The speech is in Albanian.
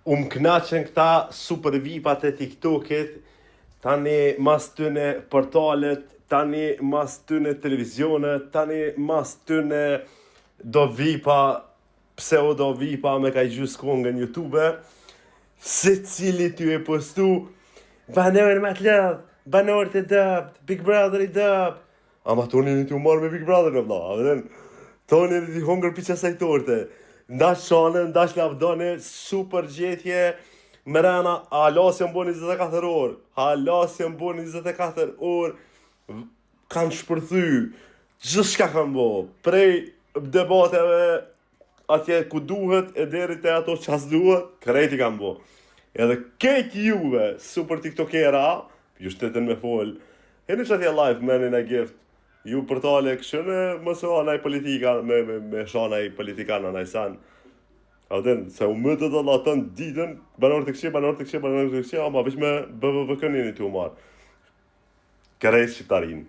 Knaqen këta super vipat e TikTokit, tani mas tyne portalet, tani mas tyne televizionet, tani mas tyne do vipa, pseudo vipa me ka i gjus kongën YouTube, se cili ty e postu, banor me të lëv, banor të dëpt, Big Brother i dëpt. Ama toni një t'ju marrë me Big Brother në vla, vëden? Toni një t'i hongër piqa sajtorte. Ndash shane, ndash lavdone, super gjetje, mërena, halasje më bo 24 orë, halasje më bo 24 orë, kanë shpërthy, gjithë shka kanë bo, prej debateve atje ku duhet, e deri te ato qas duhet, krejti kanë bo. Edhe kejt juve, super tiktokera, ju shtetën me fol, heni që atje live, menin e gift, ju përtale këshënë, mësë anaj politika, me shanaj politikanë anaj sanë. A den, se u mëtë dhe latën ditën, banor të këshë, ama vish me BVK-një një të umarë. Kërejt shqiptarin.